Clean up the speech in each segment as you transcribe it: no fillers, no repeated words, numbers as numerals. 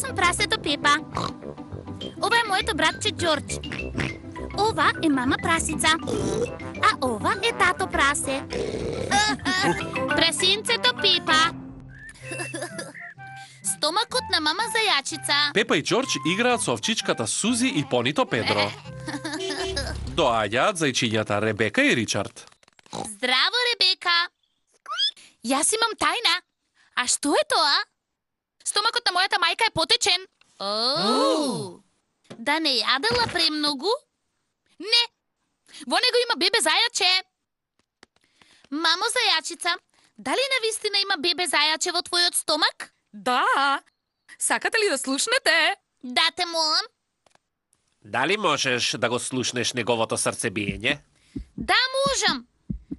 съм прасето Пепа. Ова е моето братче Джордж. Ова е мама прасица. А ова е тато прасе. Прасинцето Пепа. Стомакот на мама зајачица. Пепа и Джордж играат со овчичката Сузи и понито Педро. Доаѓаат зајчињата Ребека и Ричард. Здраво, Ребека. Јас имам тајна. А што е тоа? Стомакот на мојата мајка е потечен. Да не јадела премногу? Не. Во него има бебе зајаче. Мамо зајачица, дали навистина има бебе зајаче во твојот стомак? Да. Сакате ли да слушнете? Да, те молам. Дали можеш да го слушнеш неговото срцебиење? Да, можам.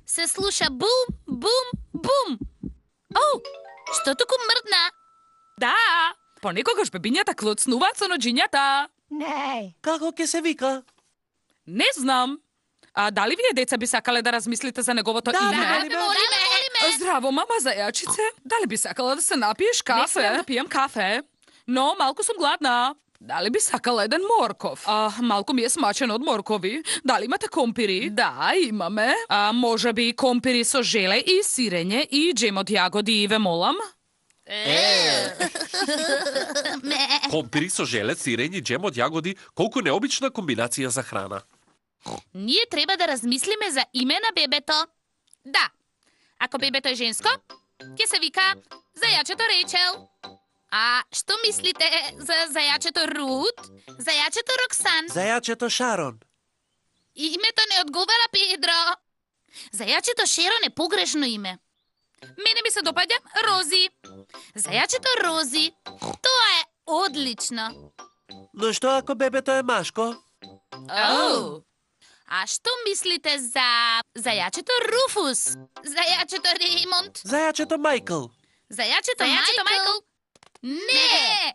Се слуша бум, бум, бум. Оу, што туку мрдна? Да. Понекогаш бебињата клоцнуваат со ноџињата. Како ќе се вика? Не знам. А дали вие деца би сакале да размислите за неговото име? Молиме. Здраво, мама зајачице. Дали би сакала да се напиеш кафе? Не да пием кафе. Но малку сум гладна. Дали би сакала еден морков? Малку ми е смачен од моркови. Дали имате компири? Да, имаме. Може би компири со желе и сирење и джем од јагоди, ве молам? Компири со желе, сирење и джем од јагоди, колку необична комбинација за храна. Ние треба да размислиме за име на бебето. Да. Ако бебето е женско, ќе се вика зајачето Рейчел. А што мислите за зајачето Рут? Зајачето Роксан? Зајачето Шарон. Името не одговара, Педро. Зајачето Шерон е погрешно име. Мене ми се допаѓа Рози. Зајачето Рози. Тоа е одлично. Но што ако бебето е машко? А што мислите за зајачето Руфус? Зајачето Реймонд? Зајачето Мајкл. Зајачето Мајкл? Не!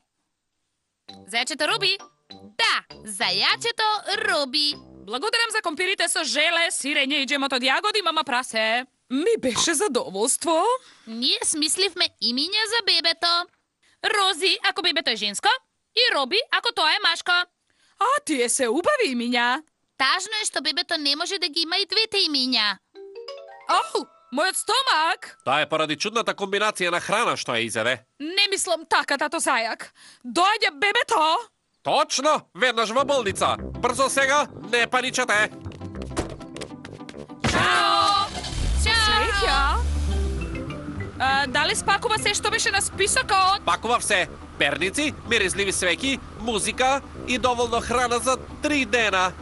Зајачето Роби? Да, зајачето Роби. Благодарам за компирите со желе, сирење и джемот од јагоди, мама прасе. Ми беше задоволство. Ние смисливме имиња за бебето. Рози, ако бебето е женско, и Роби, ако тоа е машко. А тие се убави имиња. Тажно е што бебето не може да ги има и двете имиња. Оу, мојот стомак! Тоа е поради чудната комбинација на храна што ја изеде. Не мислам така, тато зајак. Доаѓа бебето! Точно! Веднаш во болница! Брзо сега, не паничете! Чао! Чао! Дали спакува се што беше на списокот? Пакував се. Перници, миризливи свеќи, музика и доволно храна за 3 дена.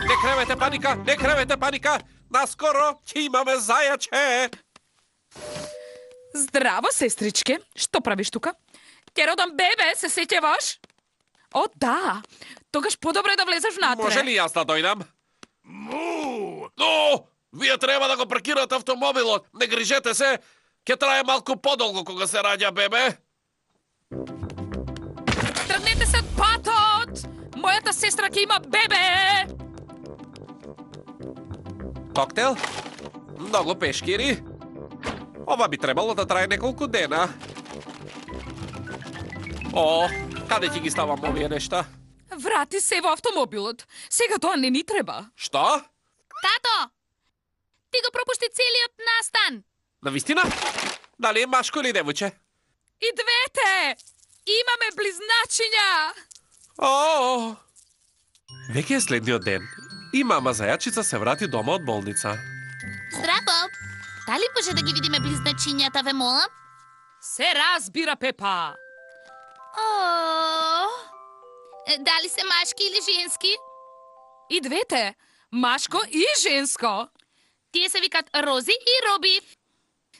Не кревете паника, не кревете паника! Наскоро ќе имаме зајаче! Здраво, сестричке. Што правиш тука? Ќе родам бебе, се сеќаваш? О, да. Тогаш подобро е да влезеш внатре. Може ли јас да дојдам? Но, вие треба да го паркирате автомобилот. Не грижете се, ќе трае малку подолго кога се раѓа бебе. Тргнете се од патот! Мојата сестра ќе има бебе! Коктел? Многу пешкири. Ова би требало да трае неколку дена. О, каде ќе ги ставам овие нешта? Врати се во автомобилот. Сега тоа не ни треба. Што? Тато! Ти го пропушти целиот настан. Навистина? Дали е машко или девојче? И двете! Имаме близначиња! О! Веќе е следниот ден и мама зајачица се врати дома од болница. Здраво! Дали може да ги видиме близначињата, ве молам? Се разбира, Пепа. Дали се машки или женски? И двете. Машко и женско. Тие се викат Рози и Роби.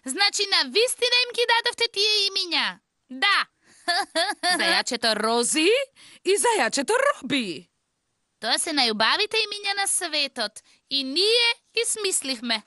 Значи на вистина им ги дадовте тие имиња. Да. Зајачето Рози и зајачето Роби. Тоа се најубавите имиња на светот. И ние ги смисливме.